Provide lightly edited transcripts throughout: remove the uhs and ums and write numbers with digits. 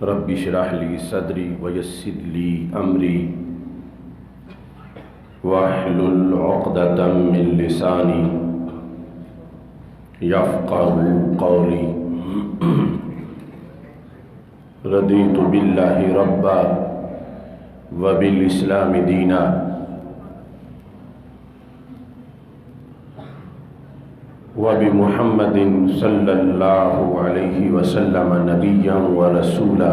رب اشرح لي صدري ويسر لي أمري واحلل عقدة من لساني يفقهوا قولي رضيت بالله ربا وبالإسلام دينا وبمحمد صلى الله عليه وسلم نبيا ورسولا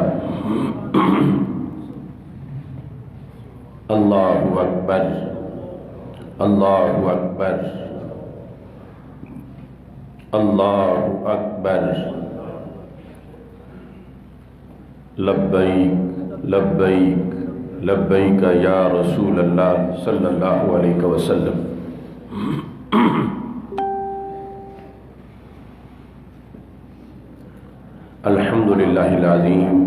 الله أكبر الله أكبر الله أكبر لبيك لبيك لبيك يا رسول الله صلى الله عليه وسلم. الحمد لله العظيم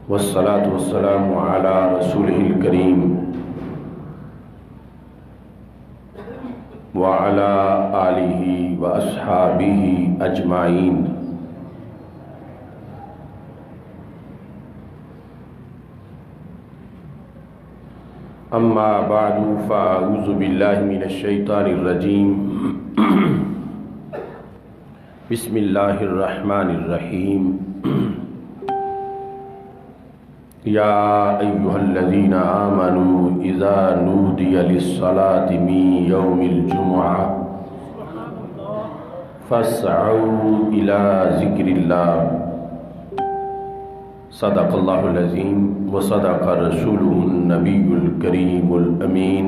والصلاة والسلام على رسوله الكريم وعلى آله وأصحابه أجمعين. أما بعد فأعوذ بالله من الشيطان الرجيم. بسم الله الرحمن الرحيم. يا أيها الذين آمنوا إذا نودي للصلاة من يوم الجمعة فاسعوا إلى ذكر الله. صدق الله العظيم وصدق رسوله النبي الكريم الأمين.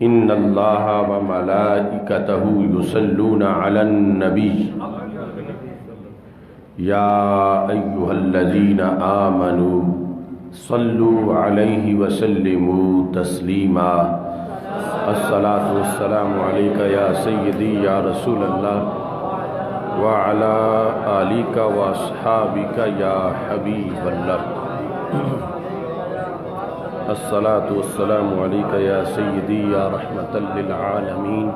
إن الله وملائكته يصلون على النبي يا أيها الذين آمنوا صلوا عليه وسلموا تسليما. الصلاة والسلام عليك يا سيدي يا رسول الله وعلى آلك وأصحابك يا حبيب الله. الصلاة والسلام عليك يا سيدي يا رحمة للعالمين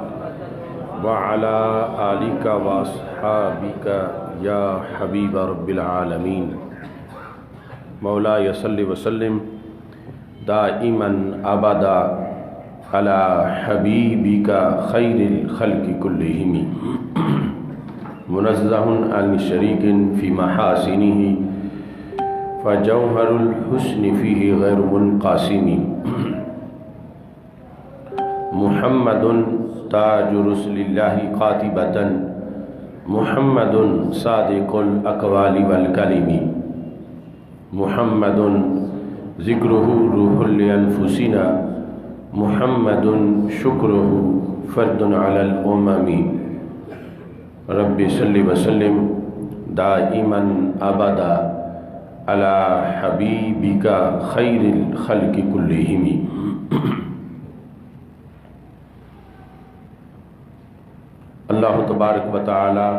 وعلى آلك وأصحابك يا حبيب رب العالمين. مولاي صل وسلم دائما أبدا على حبيبك خير الخلق كلهم منزه عن شريك في محاسنه فجوهر الحسن فيه غير منقسم. محمد تاج رسل الله قاتبة محمد صادق الأقوال والكلم محمد ذكره روح لأنفسنا محمد شكره فرد على الأمم. رب صل وسلم دائما أبدا على حبيبك خير الخلق كلهم. اللہ تبارک و تعالی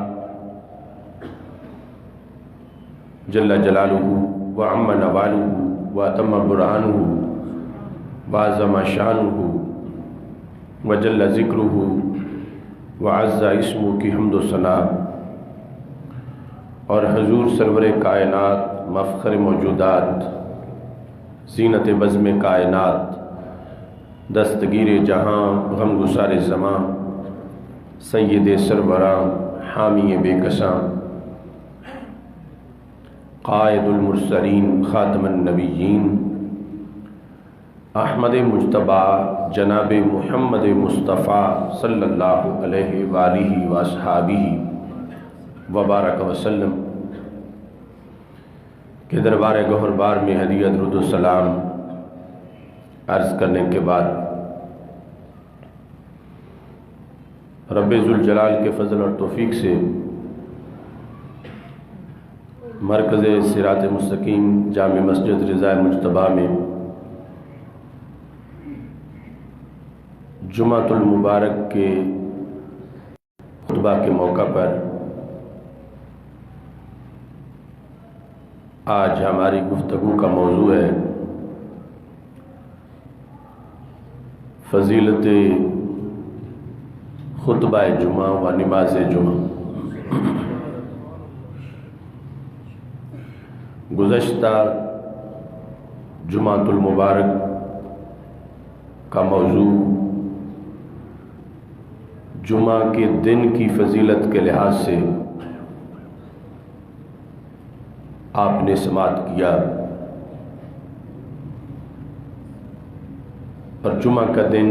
جل جلالہ وعم نوالہ واتم برہانہ وعظم شانہ وجل ذکرہ وعز اسمہ کی حمد و ثنا اور حضور سرور کائنات مفخر موجودات زینت بزم کائنات دستگیر جہاں غم گسار زمان سید سربراں حامی بے کساں قائد المرسلین خاتم النبیین احمد مجتبی جناب محمد مصطفیٰ صلی اللہ علیہ وآلہ وآصحابہ وبارک وسلم کہ دربار گوہر بار میں ہدیہ درود و سلام عرض کرنے کے بعد رب ذوالجلال کے فضل اور توفیق سے مرکز صراط مستقیم جامع مسجد رضا مجتبیٰ میں جمعۃ المبارک کے خطبہ کے موقع پر آج ہماری گفتگو کا موضوع ہے فضیلت خطبہ جمعہ و نماز جمعہ۔ گزشتہ جمعۃ المبارک کا موضوع جمعہ کے دن کی فضیلت کے لحاظ سے آپ نے سماعت کیا، اور جمعہ کا دن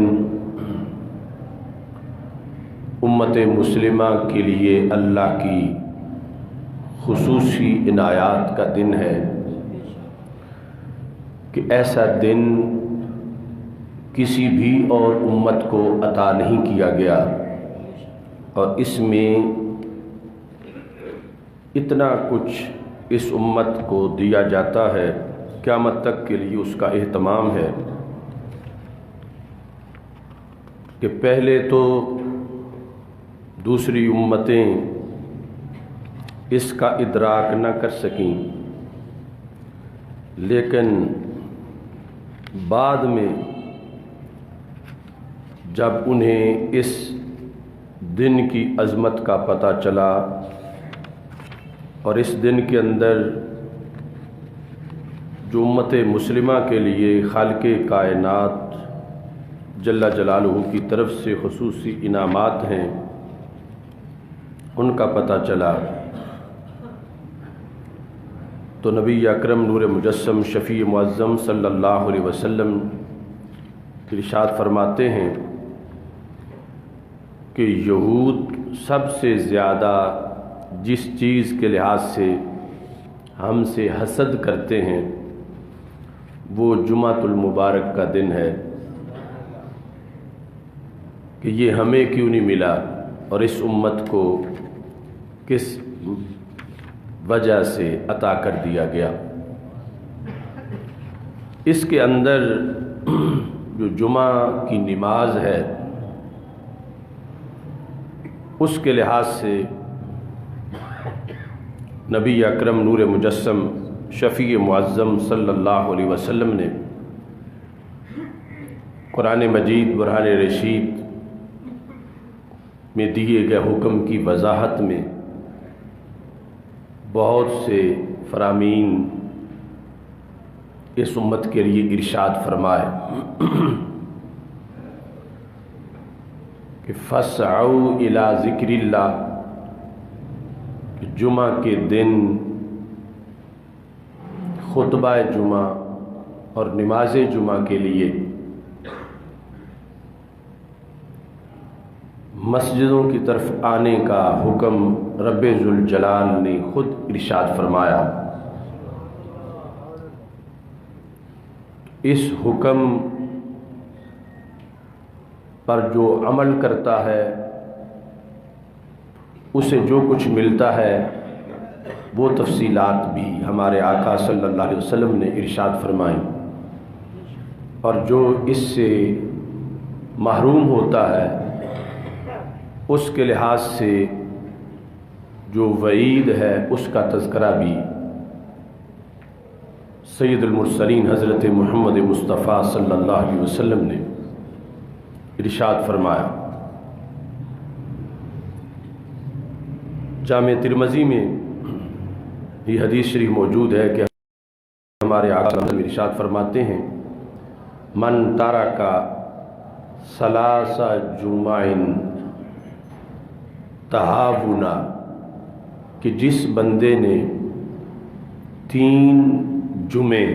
امت مسلمہ کے لیے اللہ کی خصوصی عنایات کا دن ہے کہ ایسا دن کسی بھی اور امت کو عطا نہیں کیا گیا، اور اس میں اتنا کچھ اس امت کو دیا جاتا ہے، قیامت تک کے لیے اس کا اہتمام ہے کہ پہلے تو دوسری امتیں اس کا ادراک نہ کر سکیں، لیکن بعد میں جب انہیں اس دن کی عظمت کا پتہ چلا اور اس دن کے اندر جو امت مسلمہ کے لیے خالق کائنات جل جلالہ کی طرف سے خصوصی انعامات ہیں ان کا پتہ چلا، تو نبی اکرم نور مجسم شفیع معظم صلی اللہ علیہ وسلم ارشاد فرماتے ہیں کہ یہود سب سے زیادہ جس چیز کے لحاظ سے ہم سے حسد کرتے ہیں وہ جمعۃ المبارک کا دن ہے کہ یہ ہمیں کیوں نہیں ملا اور اس امت کو کس وجہ سے عطا کر دیا گیا۔ اس کے اندر جو جمعہ کی نماز ہے اس کے لحاظ سے نبی اکرم نور مجسم شفیع معظم صلی اللہ علیہ وسلم نے قرآن مجید برہان رشید میں دیے گئے حکم کی وضاحت میں بہت سے فرامین اس امت کے لیے ارشاد فرمائے کہ فَاسْعَوْا إِلَىٰ ذِكْرِ اللَّهِ، کہ جمعہ کے دن خطبہ جمعہ اور نماز جمعہ کے لیے مسجدوں کی طرف آنے کا حکم رب ذوالجلال نے خود ارشاد فرمایا۔ اس حکم پر جو عمل کرتا ہے اسے جو کچھ ملتا ہے وہ تفصیلات بھی ہمارے آقا صلی اللہ علیہ وسلم نے ارشاد فرمائیں، اور جو اس سے محروم ہوتا ہے اس کے لحاظ سے جو وعید ہے اس کا تذکرہ بھی سید المرسلین حضرت محمد مصطفیٰ صلی اللہ علیہ وسلم نے ارشاد فرمایا۔ جامع ترمذی میں یہ حدیث شریف موجود ہے کہ ہمارے آقا ارشاد فرماتے ہیں من ترک ثلاث جمع تہاونا، کہ جس بندے نے 3 جمعے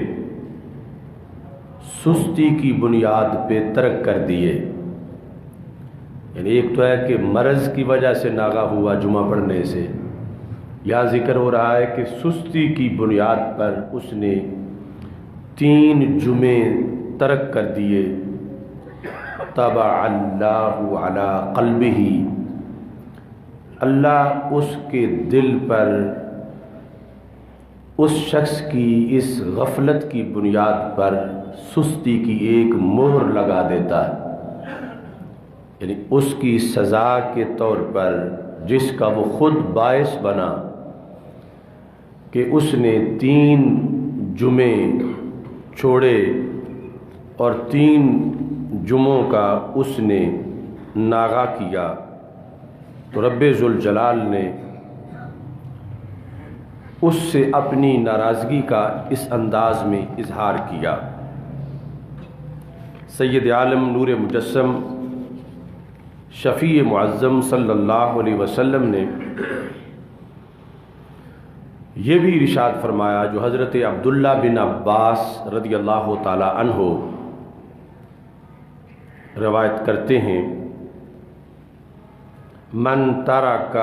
سستی کی بنیاد پہ ترک کر دیے، یعنی ایک تو ہے کہ مرض کی وجہ سے ناغہ ہوا جمعہ پڑھنے سے، یہاں ذکر ہو رہا ہے کہ سستی کی بنیاد پر اس نے 3 جمعے ترک کر دیے، طبع اللہ علی قلبہ، اللہ اس کے دل پر اس شخص کی اس غفلت کی بنیاد پر سستی کی ایک مہر لگا دیتا ہے، یعنی اس کی سزا کے طور پر جس کا وہ خود باعث بنا کہ اس نے 3 جمعے چھوڑے اور 3 جمعوں کا اس نے ناغہ کیا تو رب ذوالجلال نے اس سے اپنی ناراضگی کا اس انداز میں اظہار کیا۔ سید عالم نور مجسم شفیع معظم صلی اللہ علیہ وسلم نے یہ بھی ارشاد فرمایا جو حضرت عبداللہ بن عباس رضی اللہ تعالی عنہ روایت کرتے ہیں، من ترک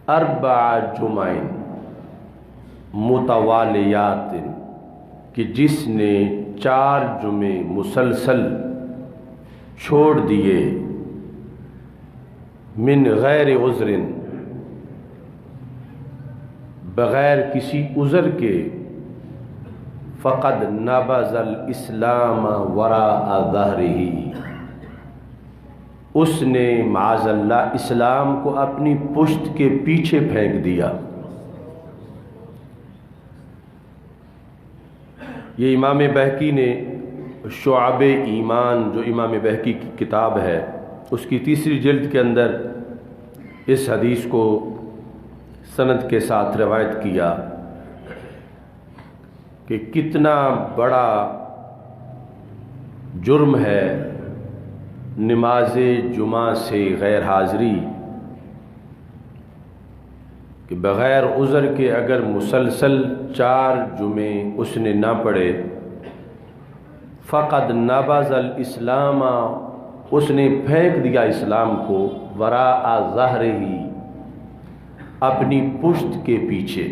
اربع جمع متوالیات، کہ جس نے 4 جمعے مسلسل چھوڑ دیے، من غیر عذر، بغیر کسی عذر کے، فقد نبذ الاسلام وراء ظہرہ، اس نے معاذ اللہ اسلام کو اپنی پشت کے پیچھے پھینک دیا۔ یہ امام بہقی نے شعب ایمان، جو امام بہقی کی کتاب ہے، اس کی 3 جلد کے اندر اس حدیث کو سند کے ساتھ روایت کیا کہ کتنا بڑا جرم ہے نماز جمعہ سے غیر حاضری، کہ بغیر عذر کے اگر مسلسل 4 جمعے اس نے نہ پڑھے، فقد نبذ الاسلام، اس نے پھینک دیا اسلام کو، وراء ظہرہ، اپنی پشت کے پیچھے۔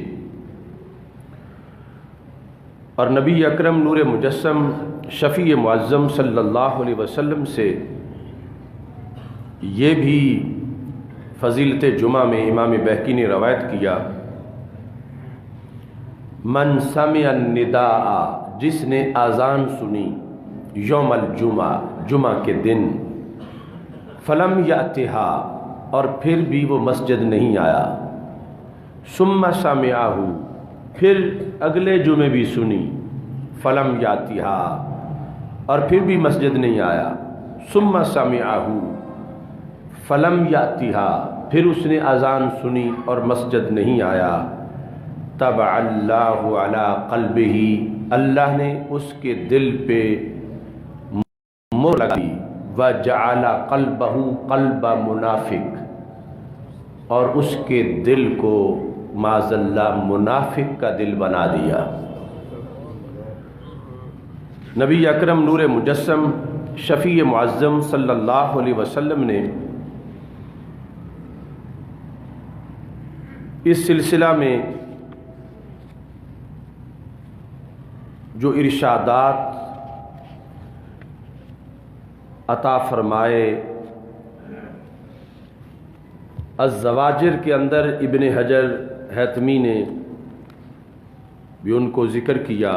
اور نبی اکرم نور مجسم شفیع معظم صلی اللہ علیہ وسلم سے یہ بھی فضیلت جمعہ میں امام بہقی نے روایت کیا، من سمع النداء، جس نے اذان سنی، یوم الجمعہ، جمعہ کے دن، فلم یاتھا، اور پھر بھی وہ مسجد نہیں آیا، ثم سمعہ، پھر اگلے جمعے بھی سنی، فلم یاتھا، اور پھر بھی مسجد نہیں آیا، ثم سمعہ، فلم یاتھا، پھر اس نے اذان سنی اور مسجد نہیں آیا، طبع اللہ علی قلبہ، اللہ نے اس کے دل پہ مہر لگائی، وجعل قلبہ قلب منافق، اور اس کے دل کو معاذ اللہ منافق کا دل بنا دیا۔ نبی اکرم نور مجسم شفیع معظم صلی اللہ علیہ وسلم نے اس سلسلہ میں جو ارشادات عطا فرمائے، الزواجر کے اندر ابن حجر حیثمی نے بھی ان کو ذکر کیا،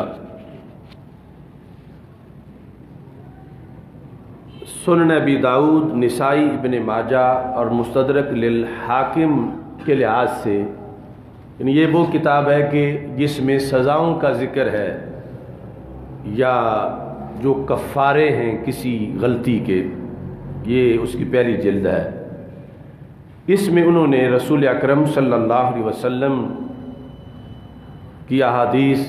سنن ابی داؤد، نسائی، ابن ماجہ اور مستدرک للحاکم کے لحاظ سے، یعنی یہ وہ کتاب ہے کہ جس میں سزاؤں کا ذکر ہے یا جو کفارے ہیں کسی غلطی کے، یہ اس کی پہلی جلد ہے۔ اس میں انہوں نے رسول اکرم صلی اللہ علیہ وسلم کی احادیث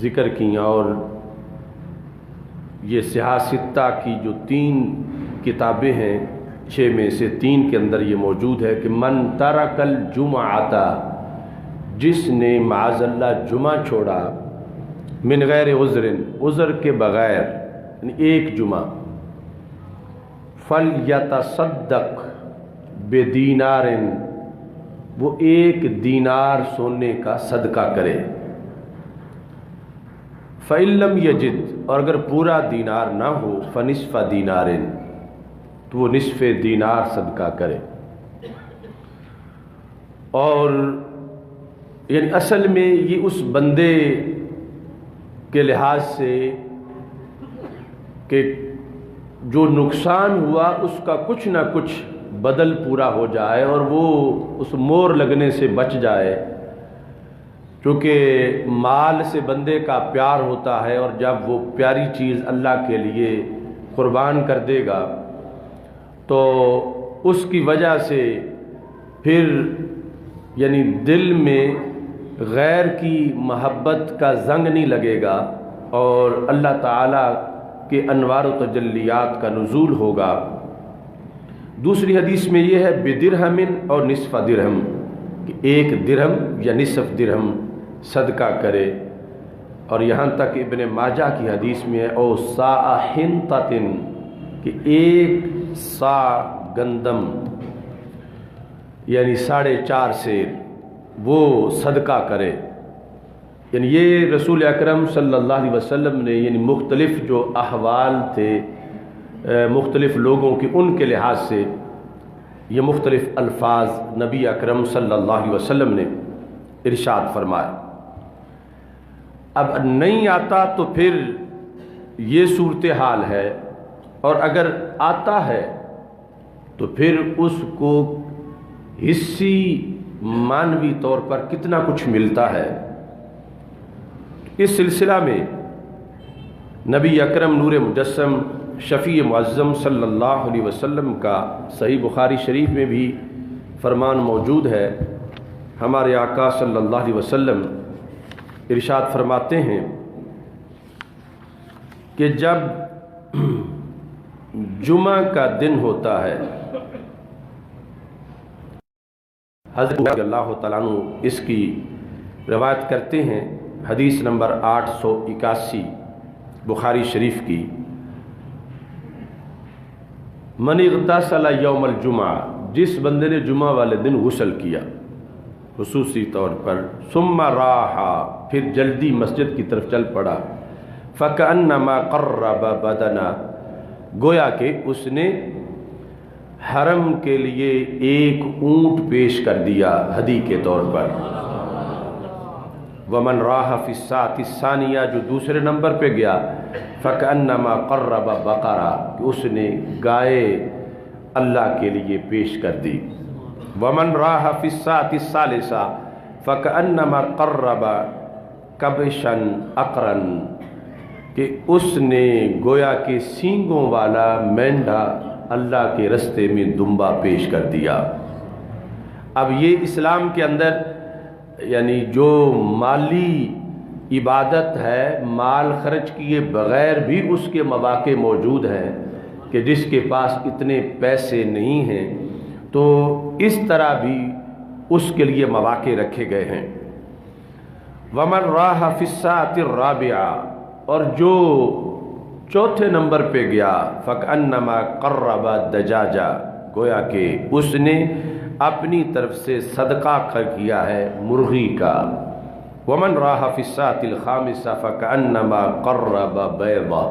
ذکر کی، اور یہ صحاح ستہ کی جو 3 کتابیں ہیں، 6 میں سے 3 کے اندر یہ موجود ہے کہ من ترک الجمعۃ، جس نے معاذ اللہ جمعہ چھوڑا، من غیر عذر، عذر کے بغیر، یعنی ایک جمعہ، فلیتصدق بدینار، وہ 1 دینار سونے کا صدقہ کرے، فإن لم یجد، اور اگر پورا دینار نہ ہو، فنصف دینار، تو وہ نصف دینار صدقہ کرے۔ اور یعنی اصل میں یہ اس بندے کے لحاظ سے کہ جو نقصان ہوا اس کا کچھ نہ کچھ بدل پورا ہو جائے اور وہ اس مور لگنے سے بچ جائے، چونکہ مال سے بندے کا پیار ہوتا ہے، اور جب وہ پیاری چیز اللہ کے لیے قربان کر دے گا تو اس کی وجہ سے پھر یعنی دل میں غیر کی محبت کا زنگ نہیں لگے گا، اور اللہ تعالیٰ کے انوار و تجلیات کا نزول ہوگا۔ دوسری حدیث میں یہ ہے بدرہم اور نصف درہم، کہ ایک درہم یا نصف درہم صدقہ کرے، اور یہاں تک ابن ماجہ کی حدیث میں ہے او ساء حنطۃ، کہ ایک سا گندم یعنی 4.5 سیر وہ صدقہ کرے۔ یعنی یہ رسول اکرم صلی اللہ علیہ وسلم نے یعنی مختلف جو احوال تھے مختلف لوگوں کی، ان کے لحاظ سے یہ مختلف الفاظ نبی اکرم صلی اللہ علیہ وسلم نے ارشاد فرمایا۔ اب نہیں آتا تو پھر یہ صورتحال ہے، اور اگر آتا ہے تو پھر اس کو حصی معنوی طور پر کتنا کچھ ملتا ہے۔ اس سلسلہ میں نبی اکرم نور مجسم شفیع معظم صلی اللہ علیہ وسلم کا صحیح بخاری شریف میں بھی فرمان موجود ہے۔ ہمارے آقا صلی اللہ علیہ وسلم ارشاد فرماتے ہیں کہ جب جمعہ کا دن ہوتا ہے، حضرت اللہ تعالیٰ عنہ اس کی روایت کرتے ہیں، حدیث نمبر 881 بخاری شریف کی، من اغتسل یوم الجمعہ، جس بندے نے جمعہ والے دن غسل کیا خصوصی طور پر، ثم راحا، پھر جلدی مسجد کی طرف چل پڑا، فکأنما قرب بدنا، گویا کہ اس نے حرم کے لیے ایک اونٹ پیش کر دیا ہدی کے طور پر۔ ومن راح فی الساعۃ الثانیہ، جو دوسرے نمبر پہ گیا، فکأنما قرب بقرہ، کہ اس نے گائے اللہ کے لیے پیش کر دی۔ ومن راح فی الساعۃ الثالثہ فکأنما قرب کبشا اقرن، کہ اس نے گویا کہ سینگوں والا مینڈھا اللہ کے رستے میں دمبا پیش کر دیا۔ اب یہ اسلام کے اندر یعنی جو مالی عبادت ہے، مال خرچ کیے بغیر بھی اس کے مواقع موجود ہیں، کہ جس کے پاس اتنے پیسے نہیں ہیں تو اس طرح بھی اس کے لیے مواقع رکھے گئے ہیں۔ ومن راح فی الساعۃ الرابعہ، اور جو چوتھے نمبر پہ گیا، فکأنما قرب دجاجہ، گویا کہ اس نے اپنی طرف سے صدقہ کیا ہے مرغی کا۔ ومن راح فی الساعۃ الخامسہ فکأنما قرب بیضہ،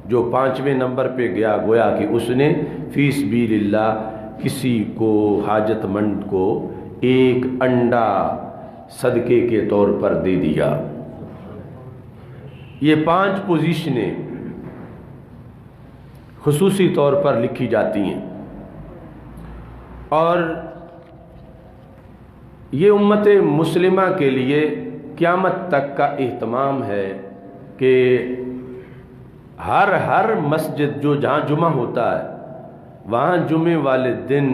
جو 5ویں نمبر پہ گیا، گویا کہ اس نے فی سبیل اللہ کسی کو حاجت مند کو ایک انڈا صدقے کے طور پر دے دیا۔ یہ 5 پوزیشنیں خصوصی طور پر لکھی جاتی ہیں، اور یہ امت مسلمہ کے لیے قیامت تک کا اہتمام ہے کہ ہر مسجد جو جہاں جمعہ ہوتا ہے وہاں جمعے والے دن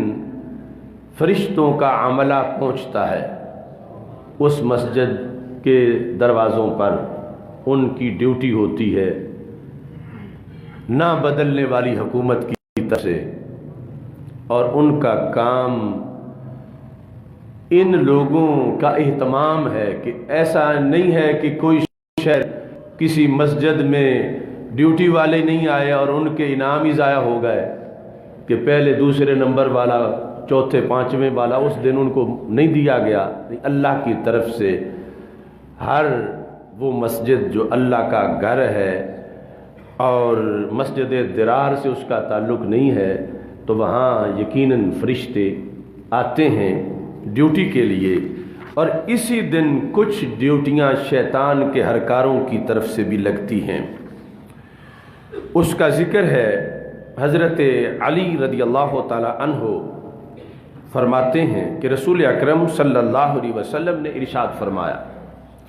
فرشتوں کا عملہ پہنچتا ہے اس مسجد کے دروازوں پر، ان کی ڈیوٹی ہوتی ہے نہ بدلنے والی حکومت کی طرف سے، اور ان کا کام ان لوگوں کا اہتمام ہے کہ ایسا نہیں ہے کہ کوئی شہر کسی مسجد میں ڈیوٹی والے نہیں آئے اور ان کے انعام ہی ضائع ہو گئے، کہ پہلے دوسرے نمبر والا چوتھے 5ویں والا اس دن ان کو نہیں دیا گیا۔ اللہ کی طرف سے ہر وہ مسجد جو اللہ کا گھر ہے اور مسجد درار سے اس کا تعلق نہیں ہے تو وہاں یقیناً فرشتے آتے ہیں ڈیوٹی کے لیے، اور اسی دن کچھ ڈیوٹیاں شیطان کے ہرکاروں کی طرف سے بھی لگتی ہیں۔ اس کا ذکر ہے، حضرت علی رضی اللہ تعالی عنہ فرماتے ہیں کہ رسول اکرم صلی اللہ علیہ وسلم نے ارشاد فرمایا،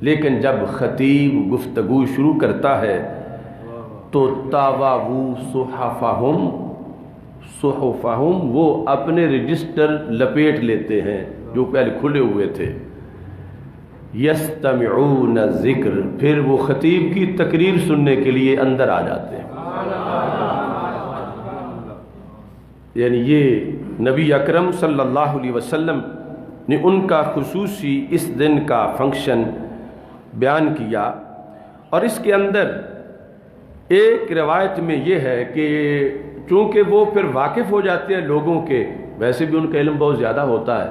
لیکن جب خطیب گفتگو شروع کرتا ہے تو تاواو صحفہم وہ اپنے رجسٹر لپیٹ لیتے ہیں جو پہلے کھلے ہوئے تھے، یستمعون ذکر، پھر وہ خطیب کی تقریر سننے کے لیے اندر آ جاتے ہیں۔ یعنی یہ نبی اکرم صلی اللہ علیہ وسلم نے ان کا خصوصی اس دن کا فنکشن بیان کیا، اور اس کے اندر ایک روایت میں یہ ہے کہ چونکہ وہ پھر واقف ہو جاتے ہیں لوگوں کے، ویسے بھی ان کا علم بہت زیادہ ہوتا ہے،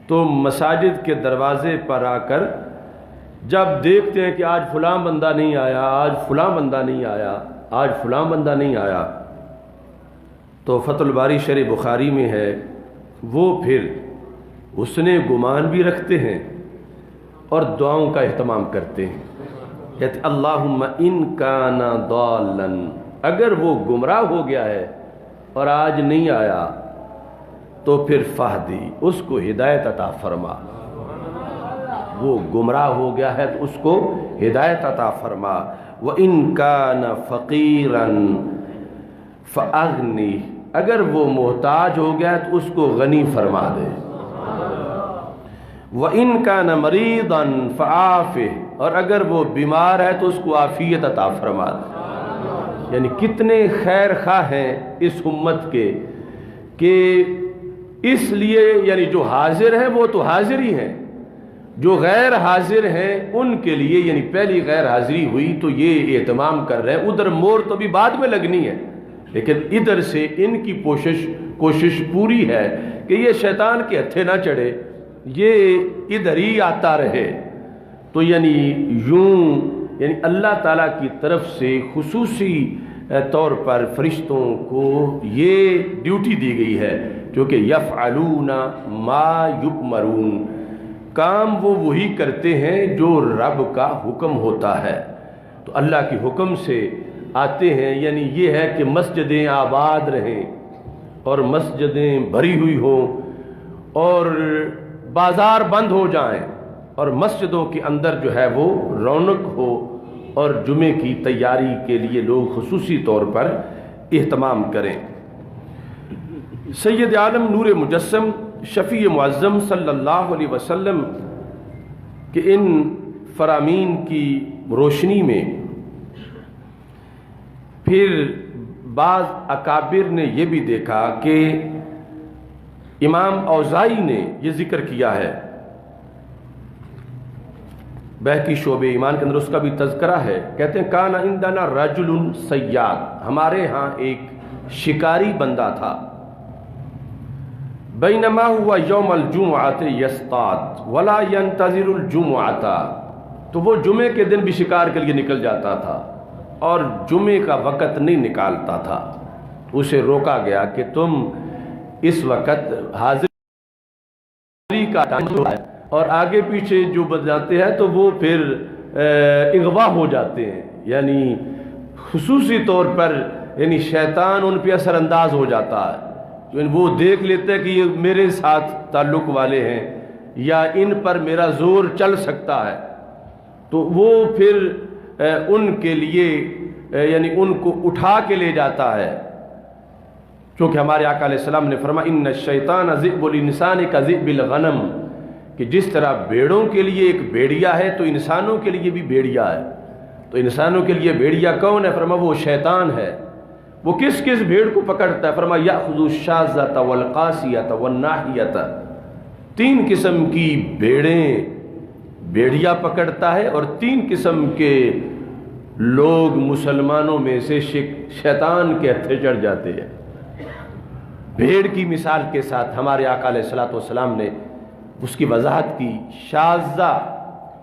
تو مساجد کے دروازے پر آ کر جب دیکھتے ہیں کہ آج فلاں بندہ نہیں آیا، آج فلاں بندہ نہیں آیا، آج فلاں بندہ نہیں آیا، تو فتح الباری شرح بخاری میں ہے وہ پھر حسن گمان بھی رکھتے ہیں اور دعاؤں کا اہتمام کرتے ہیں، کہتے اللہم ان کان ضالا، اگر وہ گمراہ ہو گیا ہے اور آج نہیں آیا تو پھر فہدی، اس کو ہدایت عطا فرما، وہ گمراہ ہو گیا ہے تو اس کو ہدایت عطا فرما، وَإِن كَانَ فَقِيرًا فَأَغْنِهِ، اگر وہ محتاج ہو گیا تو اس کو غنی فرما دے، وَإِن كَانَ مَرِيضًا فَعَافِهِ، اور اگر وہ بیمار ہے تو اس کو عافیت عطا فرما دے۔ یعنی کتنے خیر خواہ ہیں اس امت کے کہ اس لیے یعنی جو حاضر ہیں وہ تو حاضر ہی ہیں، جو غیر حاضر ہیں ان کے لیے یعنی پہلی غیر حاضری ہوئی تو یہ اہتمام کر رہے ہیں، ادھر مور تو بھی بعد میں لگنی ہے، لیکن ادھر سے ان کی کوشش پوری ہے کہ یہ شیطان کے ہتھے نہ چڑھے، یہ ادھر ہی آتا رہے۔ تو یعنی یوں یعنی اللہ تعالیٰ کی طرف سے خصوصی طور پر فرشتوں کو یہ ڈیوٹی دی گئی ہے، کیونکہ یفعلون ما یؤمرون، کام وہ وہی کرتے ہیں جو رب کا حکم ہوتا ہے، تو اللہ کے حکم سے آتے ہیں، یعنی یہ ہے کہ مسجدیں آباد رہیں اور مسجدیں بھری ہوئی ہوں اور بازار بند ہو جائیں اور مسجدوں کے اندر جو ہے وہ رونق ہو اور جمعے کی تیاری کے لیے لوگ خصوصی طور پر اہتمام کریں۔ سید عالم نور مجسم شفیع معظم صلی اللہ علیہ وسلم کے ان فرامین کی روشنی میں پھر بعض اکابر نے یہ بھی دیکھا کہ امام اوزائی نے یہ ذکر کیا ہے، بہقی شعبہ ایمان کے اندر اس کا بھی تذکرہ ہے، کہتے ہیں کان عندنا رجل صیاد، ہمارے ہاں ایک شکاری بندہ تھا، بینما ہوا یوم الجمعۃ یصطاد ولا ينتظر الجمعۃ، تو وہ جمعے کے دن بھی شکار کے لیے نکل جاتا تھا اور جمعے کا وقت نہیں نکالتا تھا، اسے روکا گیا کہ تم اس وقت حاضری کا ٹائم ہے اور آگے پیچھے جو بجاتے ہیں تو وہ پھر اغوا ہو جاتے ہیں، یعنی خصوصی طور پر یعنی شیطان ان پہ اثر انداز ہو جاتا ہے، وہ دیکھ لیتے ہیں کہ یہ میرے ساتھ تعلق والے ہیں یا ان پر میرا زور چل سکتا ہے، تو وہ پھر ان کے لیے یعنی ان کو اٹھا کے لے جاتا ہے، چونکہ ہمارے آقا علیہ السلام نے فرمایا ان الشیطان ذئب الانسان کذئب الغنم، کہ جس طرح بیڑوں کے لیے ایک بھیڑیا ہے تو انسانوں کے لیے بھی بھیڑیا ہے، تو انسانوں کے لیے بھیڑیا کون ہے؟ فرمایا وہ شیطان ہے، وہ کس کس بھیڑ کو پکڑتا ہے؟ فرمایا یأخذ الشاذۃ والقاسیۃ والناحیۃ، تین قسم کی بھیڑیں بھیڑیا پکڑتا ہے اور تین قسم کے لوگ مسلمانوں میں سے شیطان کے ہتھے چڑھ جاتے ہیں۔ بھیڑ کی مثال کے ساتھ ہمارے آقا علیہ الصلوۃ والسلام نے اس کی وضاحت کی، شاذہ،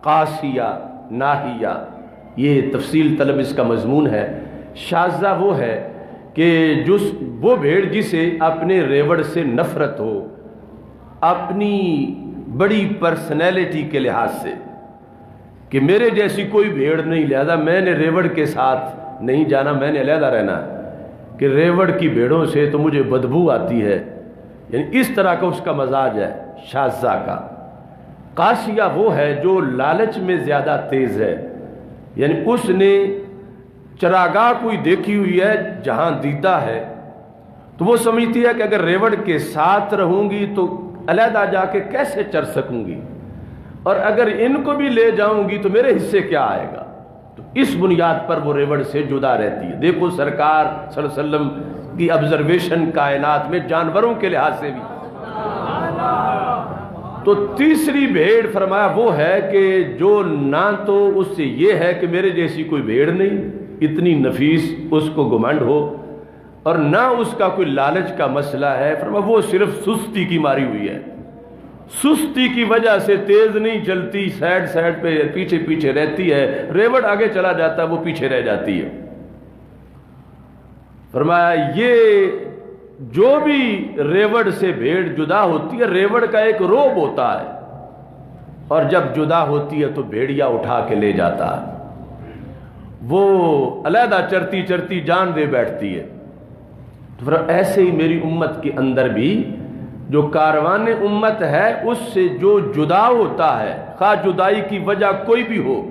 قاسیہ، ناحیہ، یہ تفصیل طلب اس کا مضمون ہے۔ شاذہ وہ ہے کہ وہ بھیڑ جسے اپنے ریوڑ سے نفرت ہو، اپنی بڑی پرسنالٹی کے لحاظ سے کہ میرے جیسی کوئی بھیڑ نہیں، لہذا میں نے ریوڑ کے ساتھ نہیں جانا، میں نے علیحدہ رہنا ہے کہ ریوڑ کی بھیڑوں سے تو مجھے بدبو آتی ہے، یعنی اس طرح کا اس کا مزاج ہے شاذہ کا۔ قاسیہ وہ ہے جو لالچ میں زیادہ تیز ہے، یعنی اس نے چراگاہ کوئی دیکھی ہوئی ہے جہاں دیدہ ہے، تو وہ سمجھتی ہے کہ اگر ریوڑ کے ساتھ رہوں گی تو علیحدہ جا کے کیسے چر سکوں گی، اور اگر ان کو بھی لے جاؤں گی تو میرے حصے کیا آئے گا، تو اس بنیاد پر وہ ریوڑ سے جدا رہتی ہے۔ دیکھو سرکار صلی اللہ علیہ وسلم کی آبزرویشن کائنات میں جانوروں کے لحاظ سے بھی۔ تو تیسری بھیڑ فرمایا وہ ہے کہ جو نہ تو اس سے یہ ہے کہ میرے جیسی کوئی بھیڑ نہیں، اتنی نفیس اس کو گھمنڈ ہو، اور نہ اس کا کوئی لالچ کا مسئلہ ہے، فرمایا وہ صرف سستی کی ماری ہوئی ہے، سستی کی وجہ سے تیز نہیں چلتی، سائڈ سائڈ پہ پیچھے پیچھے رہتی ہے، ریوڑ آگے چلا جاتا ہے وہ پیچھے رہ جاتی ہے۔ فرمایا یہ جو بھی ریوڑ سے بھیڑ جدا ہوتی ہے، ریوڑ کا ایک روب ہوتا ہے، اور جب جدا ہوتی ہے تو بھیڑیا اٹھا کے لے جاتا ہے، وہ علیحدہ چرتی چرتی جان دے بیٹھتی ہے۔ تو پھر ایسے ہی میری امت کے اندر بھی جو کاروان امت ہے اس سے جو جدا ہوتا ہے، خواہ جدائی کی وجہ کوئی بھی ہو،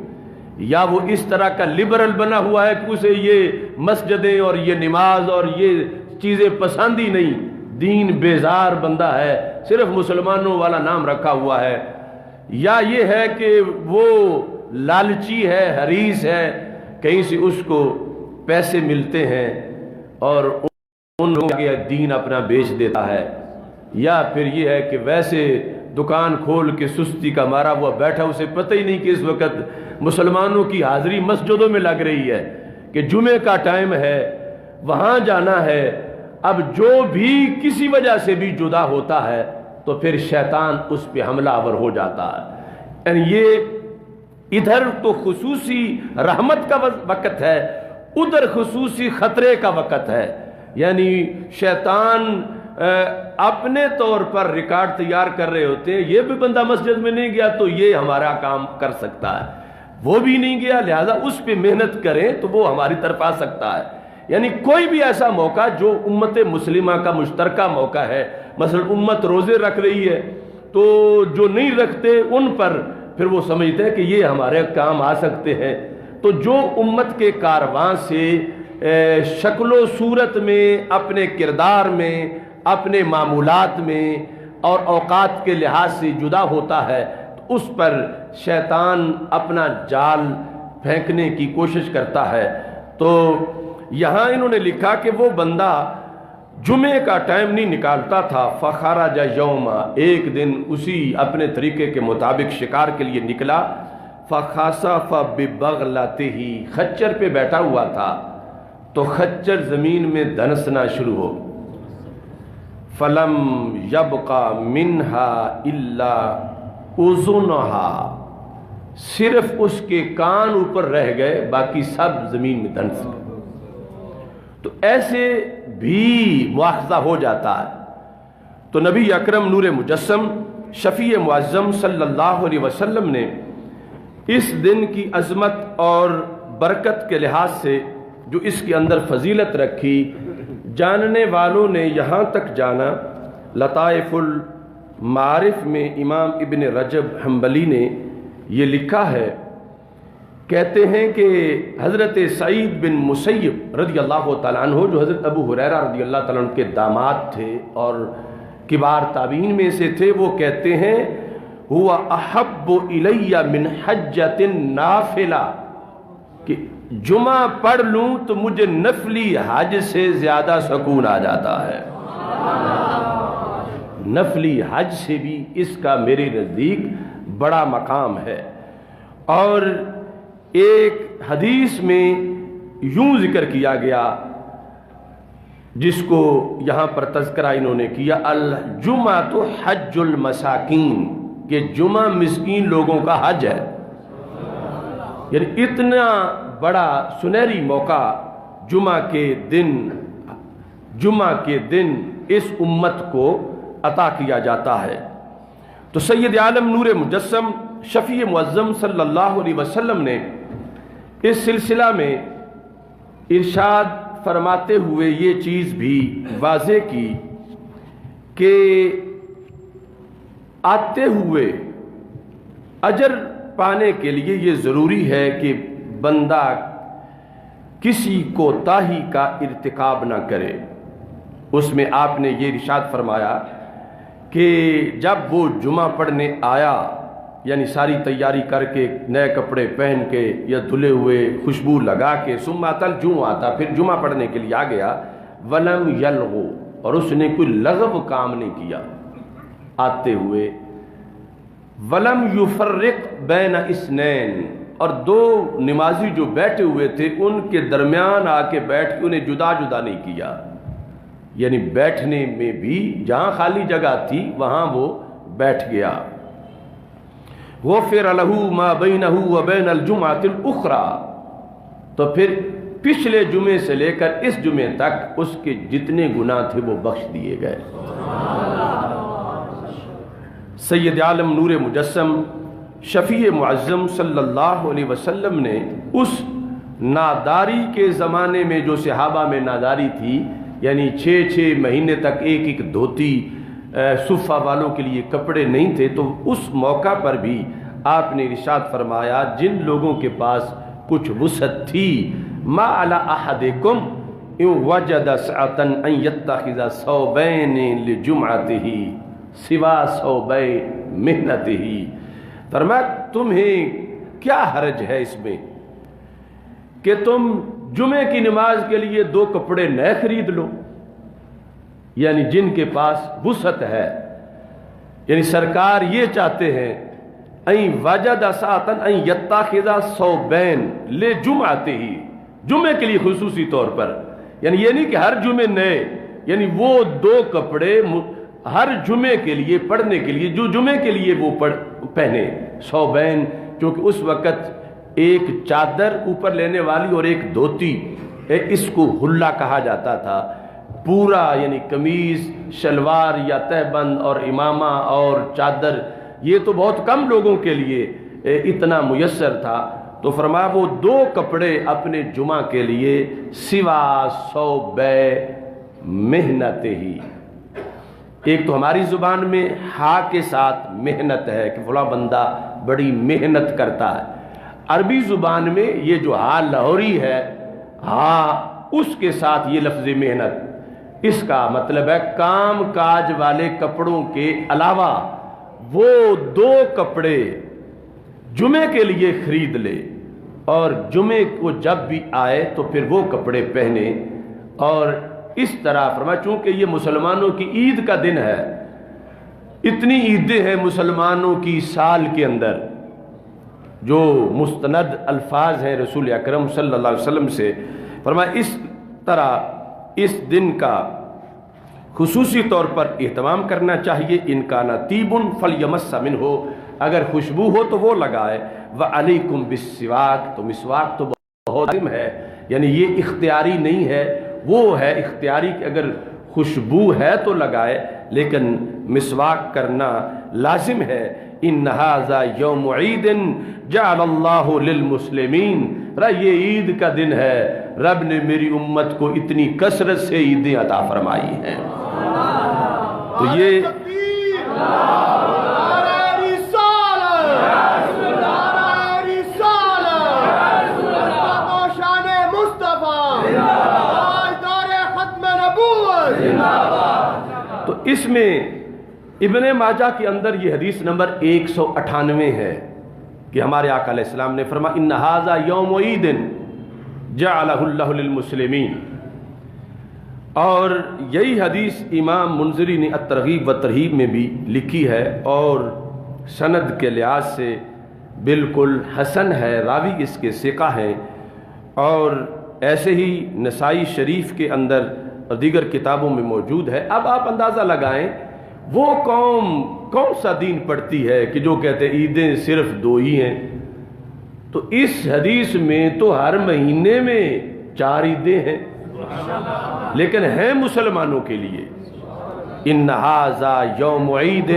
یا وہ اس طرح کا لبرل بنا ہوا ہے کہ اسے یہ مسجدیں اور یہ نماز اور یہ چیزیں پسند ہی نہیں، دین بیزار بندہ ہے، صرف مسلمانوں والا نام رکھا ہوا ہے، یا یہ ہے کہ وہ لالچی ہے، حریص ہے، کہیں سے اس کو پیسے ملتے ہیں اور ان لوگوں کے دین اپنا بیچ دیتا ہے، یا پھر یہ ہے کہ ویسے دکان کھول کے سستی کا مارا ہوا بیٹھا، اسے پتہ ہی نہیں کہ اس وقت مسلمانوں کی حاضری مسجدوں میں لگ رہی ہے، کہ جمعے کا ٹائم ہے، وہاں جانا ہے۔ اب جو بھی کسی وجہ سے بھی جدا ہوتا ہے تو پھر شیطان اس پہ حملہ آور ہو جاتا ہے، یعنی یہ ادھر تو خصوصی رحمت کا وقت ہے، ادھر خصوصی خطرے کا وقت ہے، یعنی شیطان اپنے طور پر ریکارڈ تیار کر رہے ہوتے ہیں، یہ بھی بندہ مسجد میں نہیں گیا تو یہ ہمارا کام کر سکتا ہے، وہ بھی نہیں گیا لہذا اس پہ محنت کریں تو وہ ہماری طرف آ سکتا ہے۔ یعنی کوئی بھی ایسا موقع جو امت مسلمہ کا مشترکہ موقع ہے، مثلا امت روزے رکھ رہی ہے تو جو نہیں رکھتے ان پر پھر وہ سمجھتے ہیں کہ یہ ہمارے کام آ سکتے ہیں، تو جو امت کے کارواں سے شکل و صورت میں، اپنے کردار میں، اپنے معمولات میں اور اوقات کے لحاظ سے جدا ہوتا ہے تو اس پر شیطان اپنا جال پھینکنے کی کوشش کرتا ہے۔ تو یہاں انہوں نے لکھا کہ وہ بندہ جمعے کا ٹائم نہیں نکالتا تھا، فخرج یوما، ایک دن اسی اپنے طریقے کے مطابق شکار کے لیے نکلا، فخسف ببغلتہ، خچر پہ بیٹھا ہوا تھا تو خچر زمین میں دھنسنا شروع ہو، فلم یبقى منها الا اذنها، صرف اس کے کان اوپر رہ گئے، باقی سب زمین میں دھنس گئے۔ تو ایسے بھی مواخذہ ہو جاتا ہے۔ تو نبی اکرم نور مجسم شفیع معظم صلی اللہ علیہ وسلم نے اس دن کی عظمت اور برکت کے لحاظ سے جو اس کے اندر فضیلت رکھی، جاننے والوں نے یہاں تک جانا، لطائف المعارف میں امام ابن رجب حنبلی نے یہ لکھا ہے، کہتے ہیں کہ حضرت سعید بن مسیب رضی اللہ تعالیٰ عنہ، جو حضرت ابو ہریرہ رضی اللہ تعالیٰ عنہ کے داماد تھے اور کبار تابعین میں سے تھے، وہ کہتے ہیں ہوا احب الی من حجۃ نافلہ، کہ جمعہ پڑھ لوں تو مجھے نفلی حج سے زیادہ سکون آ جاتا ہے، نفلی حج سے بھی اس کا میرے نزدیک بڑا مقام ہے۔ اور ایک حدیث میں یوں ذکر کیا گیا جس کو یہاں پر تذکرہ انہوں نے کیا، الجمعۃ حج المساکین، کہ جمعہ مسکین لوگوں کا حج ہے، یعنی اتنا بڑا سنہری موقع جمعہ کے دن اس امت کو عطا کیا جاتا ہے۔ تو سید عالم نور مجسم شفیع معظم صلی اللہ علیہ وسلم نے اس سلسلہ میں ارشاد فرماتے ہوئے یہ چیز بھی واضح کی کہ آتے ہوئے اجر پانے کے لیے یہ ضروری ہے کہ بندہ کسی کوتاہی کا ارتکاب نہ کرے۔ اس میں آپ نے یہ ارشاد فرمایا کہ جب وہ جمعہ پڑھنے آیا، یعنی ساری تیاری کر کے نئے کپڑے پہن کے یا دھلے ہوئے خوشبو لگا کے ثم اتل جمعہ تھا، پھر جمعہ پڑھنے کے لیے آ گیا، ولم یلغو، اور اس نے کوئی لغو کام نہیں کیا آتے ہوئے، ولم یفرق بین اثنین، اور دو نمازی جو بیٹھے ہوئے تھے ان کے درمیان آ کے بیٹھ کے انہیں جدا جدا نہیں کیا، یعنی بیٹھنے میں بھی جہاں خالی جگہ تھی وہاں وہ بیٹھ گیا۔ غفر لہ ما بینہ وبین الجمعۃ الاخری، تو پھر پچھلے جمعے سے لے کر اس جمعے تک اس کے جتنے گناہ تھے وہ بخش دیے گئے۔ سید عالم نور مجسم شفیع معظم صلی اللہ علیہ وسلم نے اس ناداری کے زمانے میں جو صحابہ میں ناداری تھی، یعنی 6 مہینے تک ایک دھوتی صفہ والوں کے لیے کپڑے نہیں تھے، تو اس موقع پر بھی آپ نے ارشاد فرمایا جن لوگوں کے پاس کچھ وسعت تھی، ما علی احدکم ان وجد سعۃ ان یتخذ ثوبین لجمعتہ سوا ثوبی محنتہ، فرمایا تمہیں کیا حرج ہے اس میں کہ تم جمعے کی نماز کے لیے 2 کپڑے نئے خرید لو، یعنی جن کے پاس وسعت ہے، یعنی سرکار یہ چاہتے ہیں این وجد ساعتا این یتخذ ثوبین لجمعتہ، جمعے کے لیے خصوصی طور پر، یعنی یہ نہیں کہ ہر جمعے نئے، یعنی وہ 2 کپڑے ہر جمعے کے لیے پڑھنے کے لیے جو جمعے کے لیے وہ پہنے، ثوبین، کیونکہ اس وقت ایک چادر اوپر لینے والی اور ایک دھوتی، اس کو حلہ کہا جاتا تھا، پورا یعنی قمیض شلوار یا تہبند اور امامہ اور چادر یہ تو بہت کم لوگوں کے لیے اتنا میسر تھا، تو فرمایا وہ 2 کپڑے اپنے جمعہ کے لیے سوا ثوبے محنت ہی، ایک تو ہماری زبان میں ہا کے ساتھ محنت ہے کہ فلاں بندہ بڑی محنت کرتا ہے، عربی زبان میں یہ جو ہا لاہوری ہے، ہاں اس کے ساتھ یہ لفظ محنت، اس کا مطلب ہے کام کاج والے کپڑوں کے علاوہ وہ 2 کپڑے جمعے کے لیے خرید لے، اور جمعے کو جب بھی آئے تو پھر وہ کپڑے پہنے، اور اس طرح فرمایا چونکہ یہ مسلمانوں کی عید کا دن ہے، اتنی عیدیں ہیں مسلمانوں کی سال کے اندر جو مستند الفاظ ہیں رسول اکرم صلی اللہ علیہ وسلم سے، فرمایا اس طرح اس دن کا خصوصی طور پر اہتمام کرنا چاہیے، ان کا طیب فلیمس منہ، اگر خوشبو ہو تو وہ لگائے، وعلیکم بالسواک، تو مسواک تو بہت لازم ہے، یعنی یہ اختیاری نہیں ہے، وہ ہے اختیاری کہ اگر خوشبو ہے تو لگائے، لیکن مسواک کرنا لازم ہے۔ ان ھذا یوم عید جعل اللہ للمسلمین، یہ عید کا دن ہے، رب نے میری امت کو اتنی کثرت سے عیدیں عطا فرمائی ہیں، تو یہ تو اس میں ابن ماجہ کے اندر یہ حدیث نمبر 198 ہے کہ ہمارے آقا علیہ السلام نے فرمایا ان ھذا یوم عید جعلہ اللہ للمسلمین، اور یہی حدیث امام منذری نے الترغیب و ترہیب میں بھی لکھی ہے، اور سند کے لحاظ سے بالکل حسن ہے، راوی اس کے ثقہ ہیں، اور ایسے ہی نسائی شریف کے اندر اور دیگر کتابوں میں موجود ہے۔ اب آپ اندازہ لگائیں وہ قوم کون سا دین پڑھتی ہے کہ جو کہتے ہیں عیدیں صرف 2 ہی ہیں، تو اس حدیث میں تو ہر مہینے میں 4 عیدیں ہیں، لیکن ہیں مسلمانوں کے لیے۔ ان ھذا یوم عید،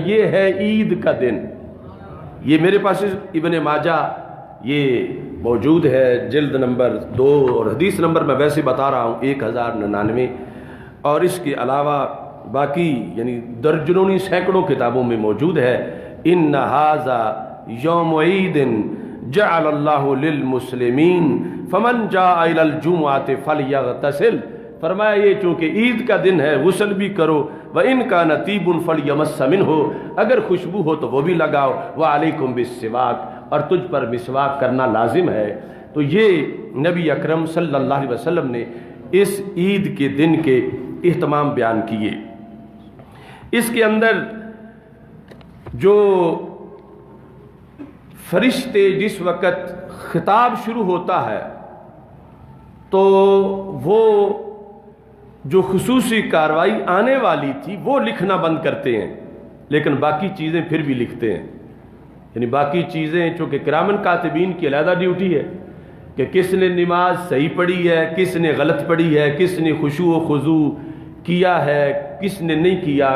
یہ ہے عید کا دن، یہ میرے پاس ابن ماجہ یہ موجود ہے جلد نمبر 2، اور حدیث نمبر میں ویسے بتا رہا ہوں 1099، اور اس کے علاوہ باقی یعنی درجنوں سینکڑوں کتابوں میں موجود ہے۔ ان ھذا یوم عید جعل اللہ للمسلمین فمن جاء الی الجمعۃ فلیغتسل، فرمایا یہ چونکہ عید کا دن ہے غسل بھی کرو، وَإِن كَانَ طِيبٌ فَلْيَمَسَّ مِنْهُ، اگر خوشبو ہو تو وہ بھی لگاؤ، وَعَلَيْكُمْ بِالسِّوَاكِ، اور تجھ پر مسواک کرنا لازم ہے۔ تو یہ نبی اکرم صلی اللہ علیہ وسلم نے اس عید کے دن کے اہتمام بیان کیے۔ اس کے اندر جو فرشتے جس وقت خطاب شروع ہوتا ہے تو وہ جو خصوصی کاروائی آنے والی تھی وہ لکھنا بند کرتے ہیں، لیکن باقی چیزیں پھر بھی لکھتے ہیں۔ یعنی باقی چیزیں چونکہ کرامن کاتبین کی علیحدہ ڈیوٹی ہے کہ کس نے نماز صحیح پڑھی ہے، کس نے غلط پڑھی ہے، کس نے خشوع و خضوع کیا ہے، کس نے نہیں کیا،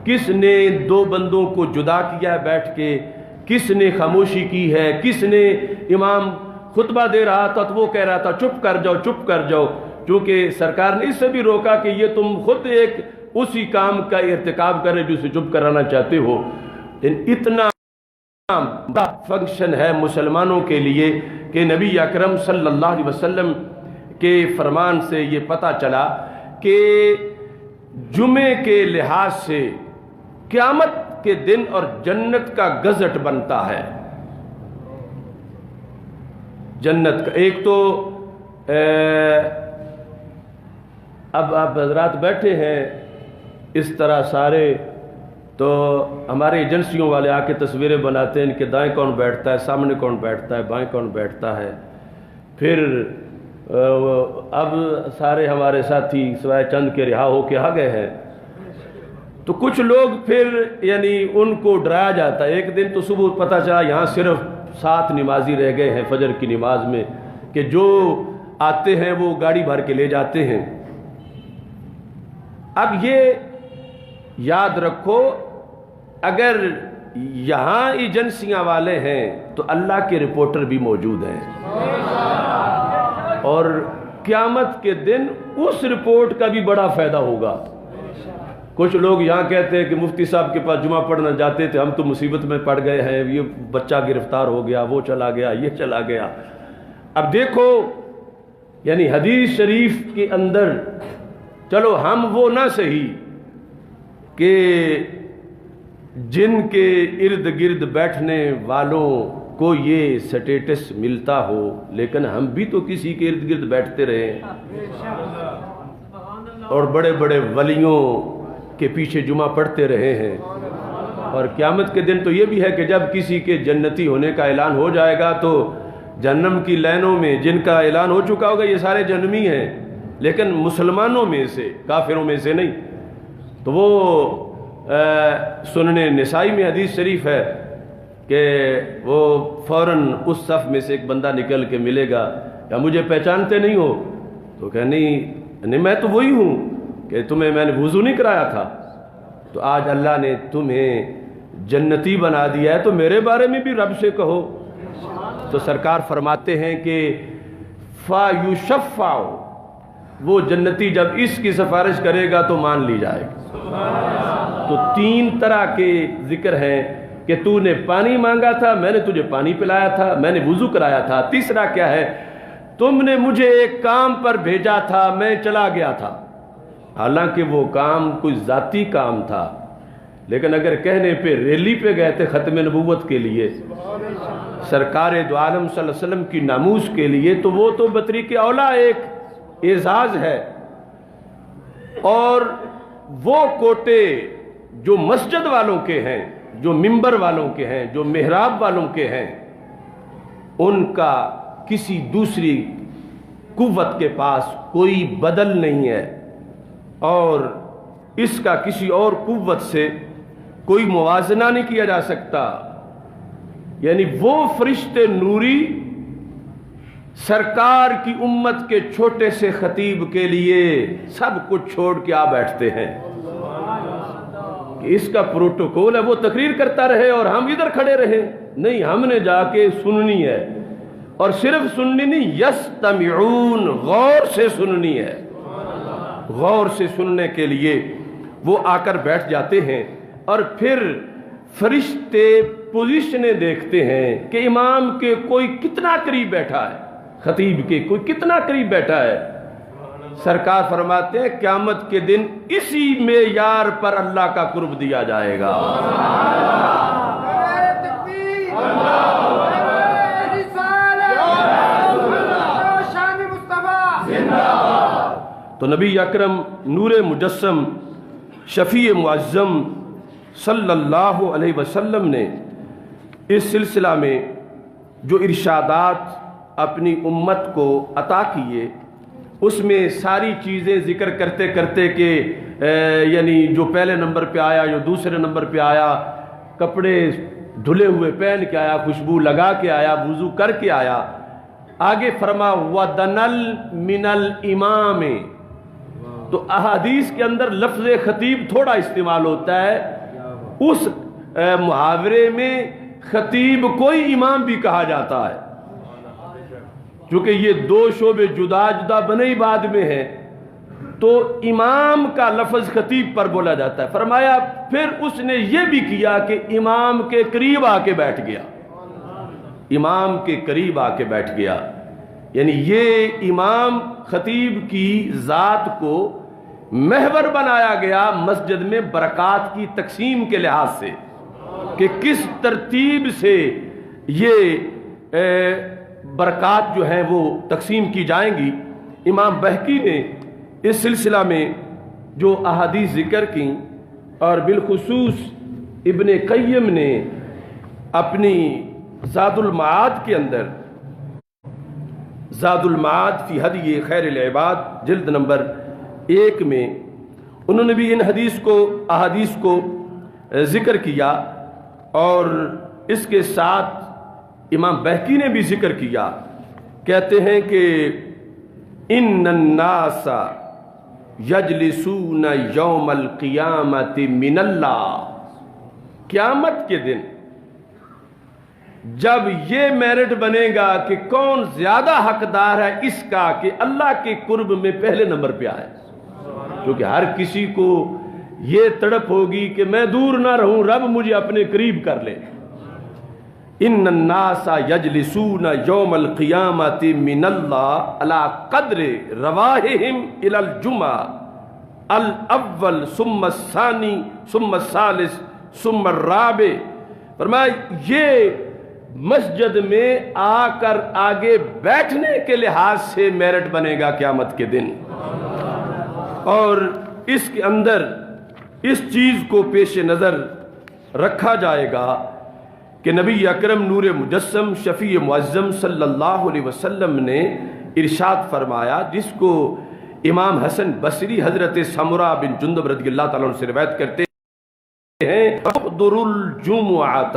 کس نے دو بندوں کو جدا کیا ہے بیٹھ کے، کس نے خاموشی کی ہے، کس نے امام خطبہ دے رہا تھا تو وہ کہہ رہا تھا چپ کر جاؤ چپ کر جاؤ، چونکہ سرکار نے اس سے بھی روکا کہ یہ تم خود ایک اسی کام کا ارتکاب کر رہے جو اسے چپ کرانا چاہتے ہو۔ اتنا بڑا فنکشن ہے مسلمانوں کے لیے کہ نبی اکرم صلی اللہ علیہ وسلم کے فرمان سے یہ پتہ چلا کہ جمعے کے لحاظ سے قیامت کے دن اور جنت کا گزٹ بنتا ہے۔ جنت کا ایک تو اب آپ حضرات بیٹھے ہیں اس طرح سارے، تو ہمارے ایجنسیوں والے آ کے تصویریں بناتے ہیں، ان کے دائیں کون بیٹھتا ہے، سامنے کون بیٹھتا ہے، بائیں کون بیٹھتا ہے۔ پھر اب سارے ہمارے ساتھی سوائے چند کے رہا ہو کے آ گئے ہیں، تو کچھ لوگ پھر یعنی ان کو ڈرایا جاتا ہے۔ ایک دن تو صبح پتہ چلا یہاں صرف 7 نمازی رہ گئے ہیں فجر کی نماز میں، کہ جو آتے ہیں وہ گاڑی بھر کے لے جاتے ہیں۔ اب یہ یاد رکھو اگر یہاں ایجنسیاں والے ہیں تو اللہ کے رپورٹر بھی موجود ہیں، اور قیامت کے دن اس رپورٹ کا بھی بڑا فائدہ ہوگا۔ کچھ لوگ یہاں کہتے ہیں کہ مفتی صاحب کے پاس جمعہ پڑھنا جاتے تھے، ہم تو مصیبت میں پڑ گئے ہیں، یہ بچہ گرفتار ہو گیا، وہ چلا گیا، یہ چلا گیا۔ اب دیکھو یعنی حدیث شریف کے اندر، چلو ہم وہ نہ صحیح کہ جن کے ارد گرد بیٹھنے والوں کو یہ سٹیٹس ملتا ہو، لیکن ہم بھی تو کسی کے ارد گرد بیٹھتے رہے اور بڑے بڑے ولیوں کے پیچھے جمعہ پڑھتے رہے ہیں۔ اور قیامت کے دن تو یہ بھی ہے کہ جب کسی کے جنتی ہونے کا اعلان ہو جائے گا تو جہنم کی لائنوں میں جن کا اعلان ہو چکا ہوگا یہ سارے جہنمی ہیں، لیکن مسلمانوں میں سے، کافروں میں سے نہیں۔ تو وہ سنن نسائی میں حدیث شریف ہے کہ وہ فوراً اس صف میں سے ایک بندہ نکل کے ملے گا، کیا مجھے پہچانتے نہیں ہو؟ تو کہ نہیں میں تو وہی ہوں کہ تمہیں میں نے وضو نہیں کرایا تھا، تو آج اللہ نے تمہیں جنتی بنا دیا ہے تو میرے بارے میں بھی رب سے کہو۔ تو سرکار فرماتے ہیں کہ فَيُشَفَّعُ، وہ جنتی جب اس کی سفارش کرے گا تو مان لی جائے گی۔ تو 3 طرح کے ذکر ہیں کہ تو نے پانی مانگا تھا، میں نے تجھے پانی پلایا تھا، میں نے وضو کرایا تھا۔ تیسرا کیا ہے؟ تم نے مجھے ایک کام پر بھیجا تھا، میں چلا گیا تھا، حالانکہ وہ کام کوئی ذاتی کام تھا، لیکن اگر کہنے پہ ریلی پہ گئے تھے ختم نبوت کے لیے، سرکار دو عالم صلی اللہ علیہ وسلم کی ناموس کے لیے، تو وہ تو بطریق اولا ایک اعزاز ہے۔ اور وہ کوٹے جو مسجد والوں کے ہیں، جو ممبر والوں کے ہیں، جو محراب والوں کے ہیں، ان کا کسی دوسری قوت کے پاس کوئی بدل نہیں ہے، اور اس کا کسی اور قوت سے کوئی موازنہ نہیں کیا جا سکتا۔ یعنی وہ فرشتے نوری سرکار کی امت کے چھوٹے سے خطیب کے لیے سب کچھ چھوڑ کے آ بیٹھتے ہیں کہ اس کا پروٹوکول ہے وہ تقریر کرتا رہے اور ہم ادھر کھڑے رہے، نہیں، ہم نے جا کے سننی ہے، اور صرف سننی نہیں، یستمعون، غور سے سننی ہے۔ غور سے سننے کے لیے وہ آ کر بیٹھ جاتے ہیں، اور پھر فرشتے پوزیشنیں دیکھتے ہیں کہ امام کے کوئی کتنا قریب بیٹھا ہے، خطیب کے کوئی کتنا قریب بیٹھا ہے۔ سرکار فرماتے ہیں قیامت کے دن اسی معیار پر اللہ کا قرب دیا جائے گا۔ تو نبی اکرم نور مجسم شفیع معظم صلی اللہ علیہ وسلم نے اس سلسلہ میں جو ارشادات اپنی امت کو عطا کیے، اس میں ساری چیزیں ذکر کرتے کرتے کہ یعنی جو پہلے نمبر پہ آیا، جو دوسرے نمبر پہ آیا، کپڑے دھلے ہوئے پہن کے آیا، خوشبو لگا کے آیا، وضو کر کے آیا، آگے فرما وَدَنَل مِنَ الْإِمَامِ۔ تو احادیث کے اندر لفظ خطیب تھوڑا استعمال ہوتا ہے، اس محاورے میں خطیب کوئی امام بھی کہا جاتا ہے، چونکہ یہ دو شعبے جدا جدا بنے ہی بعد میں ہیں، تو امام کا لفظ خطیب پر بولا جاتا ہے۔ فرمایا پھر اس نے یہ بھی کیا کہ امام کے قریب آ کے بیٹھ گیا، امام کے قریب آ کے بیٹھ گیا، یعنی یہ امام خطیب کی ذات کو محور بنایا گیا مسجد میں برکات کی تقسیم کے لحاظ سے، کہ کس ترتیب سے یہ برکات جو ہیں وہ تقسیم کی جائیں گی۔ امام بہقی نے اس سلسلہ میں جو احادیث ذکر کی، اور بالخصوص ابن قیم نے اپنی زاد المعاد کے اندر، زاد المعاد فی ہدی خیر العباد جلد نمبر 1 میں انہوں نے بھی ان احادیث کو ذکر کیا، اور اس کے ساتھ امام بہقی نے بھی ذکر کیا، کہتے ہیں کہ ان الناس یجلسون یوم القیامت من اللہ، قیامت کے دن جب یہ میرٹ بنے گا کہ کون زیادہ حقدار ہے اس کا کہ اللہ کے قرب میں پہلے نمبر پہ آئے، کیونکہ ہر کسی کو یہ تڑپ ہوگی کہ میں دور نہ رہوں، رب مجھے اپنے قریب کر لے۔ ان الناس یجلسون یوم القیامت من اللہ علی قدر رواحہم الی الجمعہ الاول ثم الثانی ثم الثالث ثم الرابع۔ فرمایا یہ مسجد میں آ کر آگے بیٹھنے کے لحاظ سے میرٹ بنے گا قیامت کے دن، اور اس کے اندر اس چیز کو پیش نظر رکھا جائے گا کہ نبی اکرم نور مجسم شفیع معظم صلی اللہ علیہ وسلم نے ارشاد فرمایا، جس کو امام حسن بصری حضرت سمرہ بن جندب رضی اللہ تعالیٰ عنہ سے روایت کرتے ہیں، احضروا الجمعۃ،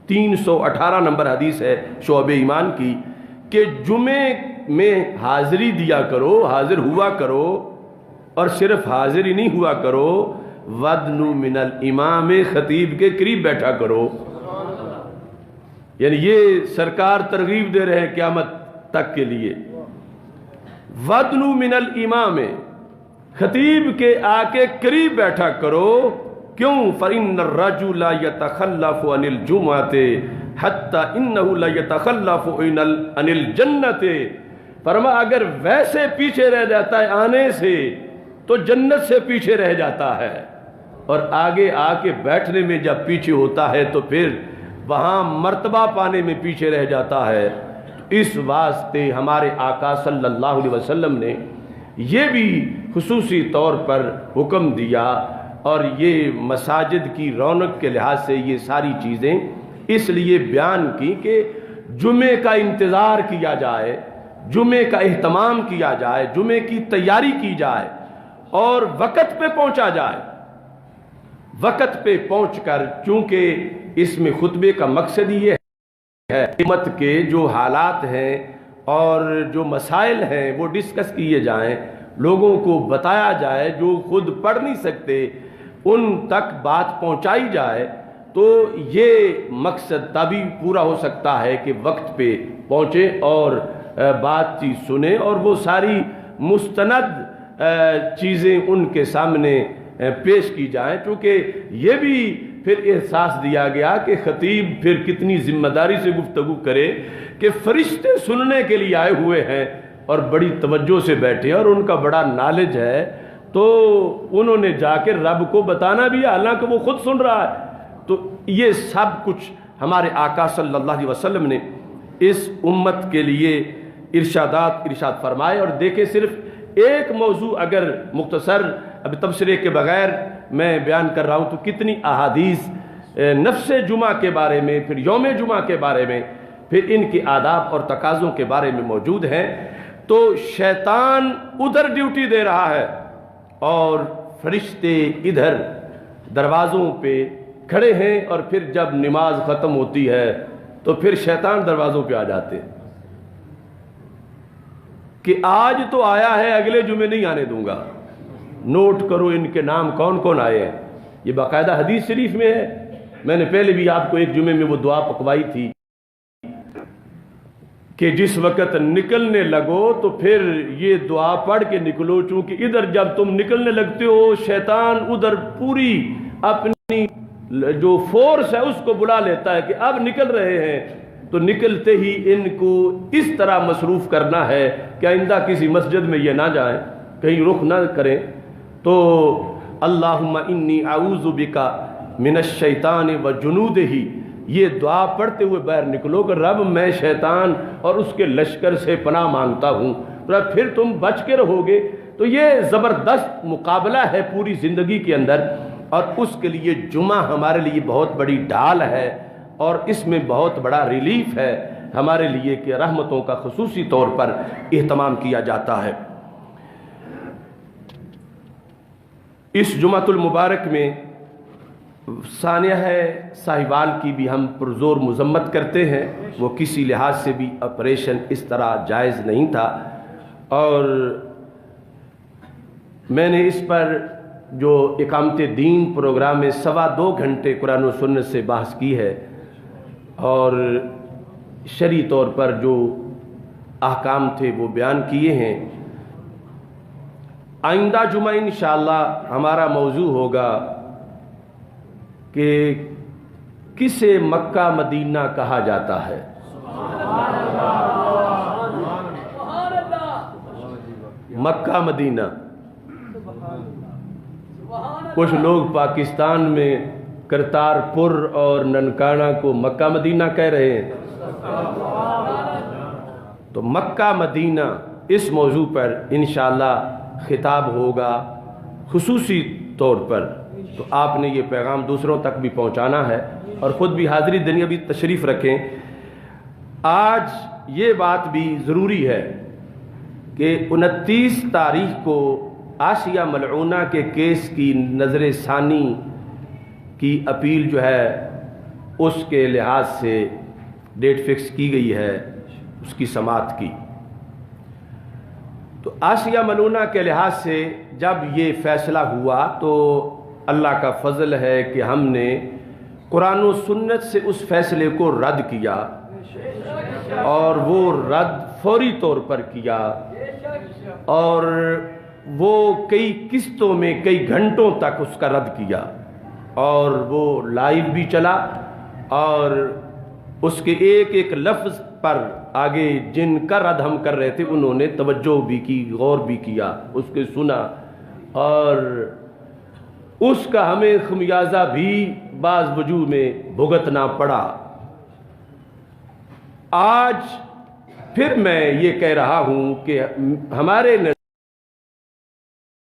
318 نمبر حدیث ہے شعب ایمان کی، کہ جمعے میں حاضری دیا کرو، حاضر ہوا کرو، اور صرف حاضر ہی نہیں ہوا کرو، وَدْنُ مِنَ الْإِمَامِ، خطیب کے قریب بیٹھا کرو۔ یعنی یہ سرکار ترغیب دے رہے ہیں قیامت تک کے لیے، وَدْنُ مِنَ الْإِمَامِ، خطیب کے آ کے قریب بیٹھا کرو۔ کیوں؟ فَإِنَّ الرَّجُلَ يَتَخَلَّفُ عَنِ الْجُمْعَةِ حَتَّى إِنَّهُ لَيَتَخَلَّفُ عَنِ الْجَنَّةِ۔ فرما اگر ویسے پیچھے رہ جاتا ہے آنے سے تو جنت سے پیچھے رہ جاتا ہے، اور آگے آ کے بیٹھنے میں جب پیچھے ہوتا ہے تو پھر وہاں مرتبہ پانے میں پیچھے رہ جاتا ہے۔ اس واسطے ہمارے آقا صلی اللہ علیہ وسلم نے یہ بھی خصوصی طور پر حکم دیا، اور یہ مساجد کی رونق کے لحاظ سے یہ ساری چیزیں اس لیے بیان کی کہ جمعے کا انتظار کیا جائے، جمعے کا اہتمام کیا جائے، جمعے کی تیاری کی جائے، اور وقت پہ پہنچا جائے۔ وقت پہ پہنچ کر، چونکہ اس میں خطبے کا مقصد یہ ہے امت کے جو حالات ہیں اور جو مسائل ہیں وہ ڈسکس کیے جائیں، لوگوں کو بتایا جائے، جو خود پڑھ نہیں سکتے ان تک بات پہنچائی جائے، تو یہ مقصد تبھی پورا ہو سکتا ہے کہ وقت پہ پہنچے اور بات چیت سنیں، اور وہ ساری مستند چیزیں ان کے سامنے پیش کی جائیں، کیونکہ یہ بھی پھر احساس دیا گیا کہ خطیب پھر کتنی ذمہ داری سے گفتگو کرے کہ فرشتے سننے کے لیے آئے ہوئے ہیں اور بڑی توجہ سے بیٹھے اور ان کا بڑا نالج ہے، تو انہوں نے جا کے رب کو بتانا بھی ہے حالانکہ وہ خود سن رہا ہے۔ تو یہ سب کچھ ہمارے آقا صلی اللہ علیہ وسلم نے اس امت کے لیے ارشاد فرمائے۔ اور دیکھیں صرف ایک موضوع اگر مختصر اب تبصرے کے بغیر میں بیان کر رہا ہوں تو کتنی احادیث نفس جمعہ کے بارے میں، پھر یوم جمعہ کے بارے میں، پھر ان کے آداب اور تقاضوں کے بارے میں موجود ہیں۔ تو شیطان ادھر ڈیوٹی دے رہا ہے اور فرشتے ادھر دروازوں پہ کھڑے ہیں، اور پھر جب نماز ختم ہوتی ہے تو پھر شیطان دروازوں پہ آ جاتے ہیں کہ آج تو آیا ہے اگلے جمعے نہیں آنے دوں گا۔ نوٹ کرو ان کے نام کون کون آئے ہیں، یہ باقاعدہ حدیث شریف میں ہے۔ میں نے پہلے بھی آپ کو ایک جمعے میں وہ دعا پکوائی تھی کہ جس وقت نکلنے لگو تو پھر یہ دعا پڑھ کے نکلو، چونکہ ادھر جب تم نکلنے لگتے ہو شیطان ادھر پوری اپنی جو فورس ہے اس کو بلا لیتا ہے کہ اب نکل رہے ہیں، تو نکلتے ہی ان کو اس طرح مصروف کرنا ہے کہ آئندہ کسی مسجد میں یہ نہ جائیں، کہیں رخ نہ کریں۔ تو اللہم انی اعوذ بک من الشیطان و جنودہ، یہ دعا پڑھتے ہوئے باہر نکلو کہ رب میں شیطان اور اس کے لشکر سے پناہ مانگتا ہوں، پھر تم بچ کے رہو گے۔ تو یہ زبردست مقابلہ ہے پوری زندگی کے اندر، اور اس کے لیے جمعہ ہمارے لیے بہت بڑی ڈھال ہے، اور اس میں بہت بڑا ریلیف ہے ہمارے لیے کہ رحمتوں کا خصوصی طور پر اہتمام کیا جاتا ہے۔ اس جمعۃ المبارک میں سانحہ ساہیوال کی بھی ہم پرزور مذمت کرتے ہیں، وہ کسی لحاظ سے بھی آپریشن اس طرح جائز نہیں تھا، اور میں نے اس پر جو اقامت دین پروگرام میں 2.25 گھنٹے قرآن و سنت سے بحث کی ہے، اور شرعی طور پر جو احکام تھے وہ بیان کیے ہیں۔ آئندہ جمعہ انشاءاللہ ہمارا موضوع ہوگا کہ کسے مکہ مدینہ کہا جاتا ہے۔ مکہ مدینہ، کچھ لوگ پاکستان میں کرتارپور اور ننکانہ کو مکہ مدینہ کہہ رہے ہیں، تو مکہ مدینہ اس موضوع پر انشاءاللہ خطاب ہوگا خصوصی طور پر، تو آپ نے یہ پیغام دوسروں تک بھی پہنچانا ہے اور خود بھی حاضری دنیا بھی تشریف رکھیں۔ آج یہ بات بھی ضروری ہے کہ 29 تاریخ کو آسیہ ملعونہ کے کیس کی نظر ثانی کی اپیل جو ہے اس کے لحاظ سے ڈیٹ فکس کی گئی ہے اس کی سماعت کی۔ تو آسیہ ملعونہ کے لحاظ سے جب یہ فیصلہ ہوا تو اللہ کا فضل ہے کہ ہم نے قرآن و سنت سے اس فیصلے کو رد کیا، اور وہ رد فوری طور پر کیا، اور وہ کئی قسطوں میں کئی گھنٹوں تک اس کا رد کیا، اور وہ لائیو بھی چلا، اور اس کے ایک ایک لفظ پر آگے جن کا رد ہم کر رہے تھے انہوں نے توجہ بھی کی، غور بھی کیا، اس کے سنا، اور اس کا ہمیں خمیازہ بھی بعض وجوہ میں بھگتنا پڑا۔ آج پھر میں یہ کہہ رہا ہوں کہ ہمارے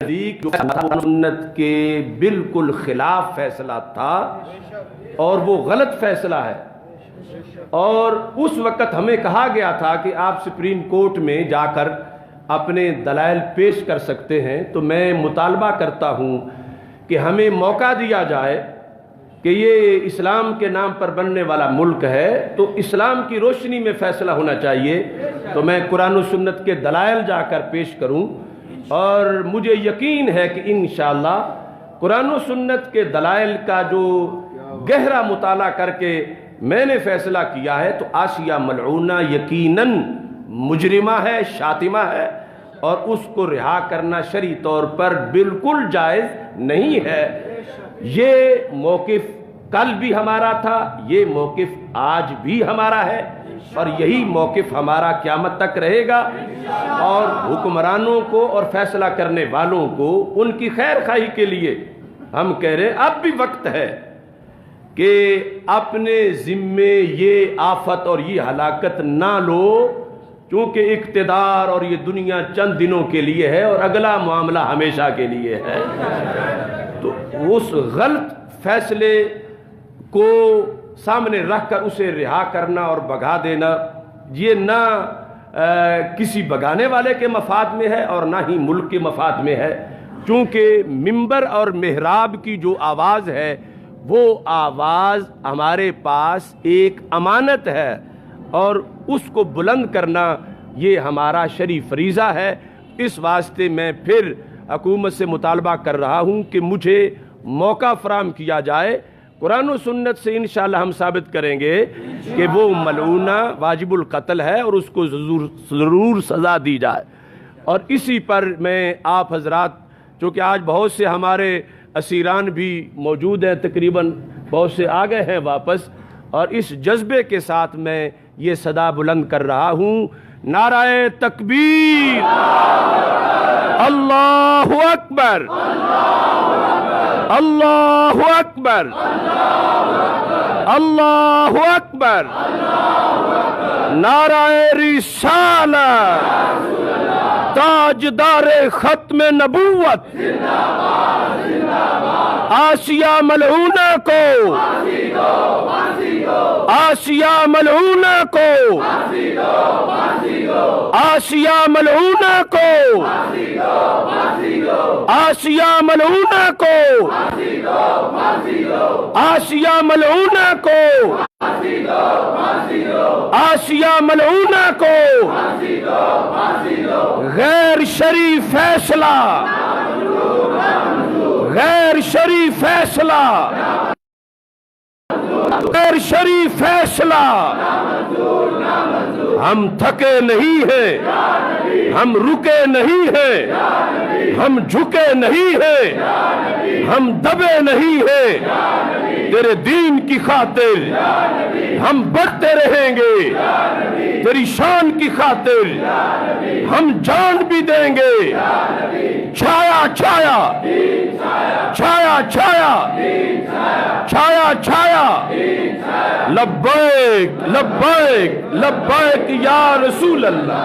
نزدیک جو سنت کے بالکل خلاف فیصلہ تھا اور وہ غلط فیصلہ ہے، اور اس وقت ہمیں کہا گیا تھا کہ آپ سپریم کورٹ میں جا کر اپنے دلائل پیش کر سکتے ہیں، تو میں مطالبہ کرتا ہوں کہ ہمیں موقع دیا جائے کہ یہ اسلام کے نام پر بننے والا ملک ہے، تو اسلام کی روشنی میں فیصلہ ہونا چاہیے، تو میں قرآن و سنت کے دلائل جا کر پیش کروں، اور مجھے یقین ہے کہ انشاءاللہ قرآن و سنت کے دلائل کا جو گہرا مطالعہ کر کے میں نے فیصلہ کیا ہے تو آسیہ ملعونہ یقیناً مجرمہ ہے، شاتمہ ہے، اور اس کو رہا کرنا شرعی طور پر بالکل جائز نہیں ہے۔ یہ موقف کل بھی ہمارا تھا، یہ موقف آج بھی ہمارا ہے، اور یہی موقف ہمارا قیامت تک رہے گا۔ اور حکمرانوں کو اور فیصلہ کرنے والوں کو ان کی خیر خواہی کے لیے ہم کہہ رہے ہیں اب بھی وقت ہے کہ اپنے ذمے یہ آفت اور یہ ہلاکت نہ لو، چونکہ اقتدار اور یہ دنیا چند دنوں کے لیے ہے اور اگلا معاملہ ہمیشہ کے لیے ہے۔ تو اس غلط فیصلے کو سامنے رکھ کر اسے رہا کرنا اور بھگا دینا، یہ نہ کسی بھگانے والے کے مفاد میں ہے اور نہ ہی ملک کے مفاد میں ہے، چونکہ منبر اور محراب کی جو آواز ہے وہ آواز ہمارے پاس ایک امانت ہے، اور اس کو بلند کرنا یہ ہمارا شرعی فریضہ ہے۔ اس واسطے میں پھر حکومت سے مطالبہ کر رہا ہوں کہ مجھے موقع فراہم کیا جائے۔ قرآن و سنت سے انشاءاللہ ہم ثابت کریں گے کہ وہ ملعونہ واجب القتل ہے اور اس کو ضرور سزا دی جائے۔ اور اسی پر میں آپ حضرات، چونکہ آج بہت سے ہمارے اسیران بھی موجود ہیں، تقریباً بہت سے آ گئے ہیں واپس، اور اس جذبے کے ساتھ میں یہ صدا بلند کر رہا ہوں، نعرہ تکبیر، اللہ اکبر، اللہ اکبر، اللہ اکبر، نعرہ رسالت، تاجدار ختم نبوت آسیہ ملعونہ کو، آسیہ ملعونہ کو، آسیہ ملعونہ کو، آسیہ ملعونہ کو، آسیہ ملعونہ کو، آسیہ ملعونہ کو، غیر شرعی فیصلہ، غیر شرعی فیصلہ، غیر شرعی فیصلہ، ہم تھکے نہیں ہیں، ہم رکے نہیں ہیں، ہم جھکے نہیں ہیں، ہم دبے نہیں ہیں، تیرے دین کی خاطر ہم بڑھتے رہیں گے، تیری شان کی خاطر ہم جان بھی دیں گے۔ چھایا چھایا، چھایا چھایا، چھایا چھایا، لبیک لبیک لبیک یا رسول اللہ۔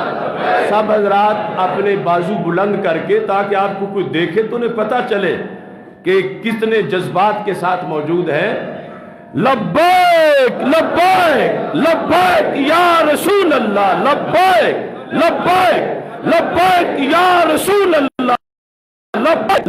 سب حضرات اپنے بازو بلند کر کے، تاکہ آپ کو کوئی دیکھے تو انہیں پتہ چلے کہ کتنے جذبات کے ساتھ موجود ہیں۔ لبیک لبیک لبیک یا رسول اللہ، لبیک لبیک لبیک یا رسول اللہ، لبیک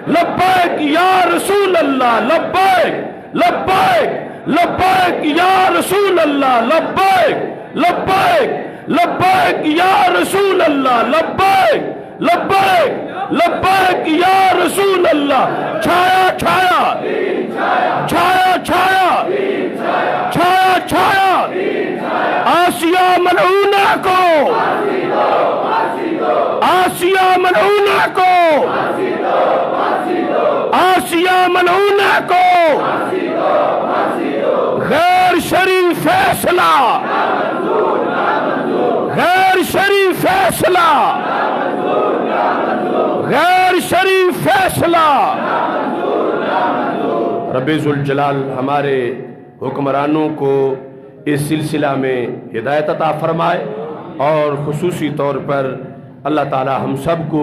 لبیک یا رسول اللہ، لبیک لبیک لبیک یا رسول اللہ، لبیک لبیک لبیک یا رسول اللہ، لبیک لبیک لبیک یا رسول اللہ۔ چھایا چھایا، چھایا چھایا، چھایا چھایا، آسیہ ملعونہ کو، آسیہ ملعونہ کو، آسیہ ملعونہ کو، غیر شرعی فیصلہ، غیر شرعی فیصلہ، غیر شرعی فیصلہ۔ رب ذوالجلال ہمارے حکمرانوں کو اس سلسلہ میں ہدایت عطا فرمائے، اور خصوصی طور پر اللہ تعالی ہم سب کو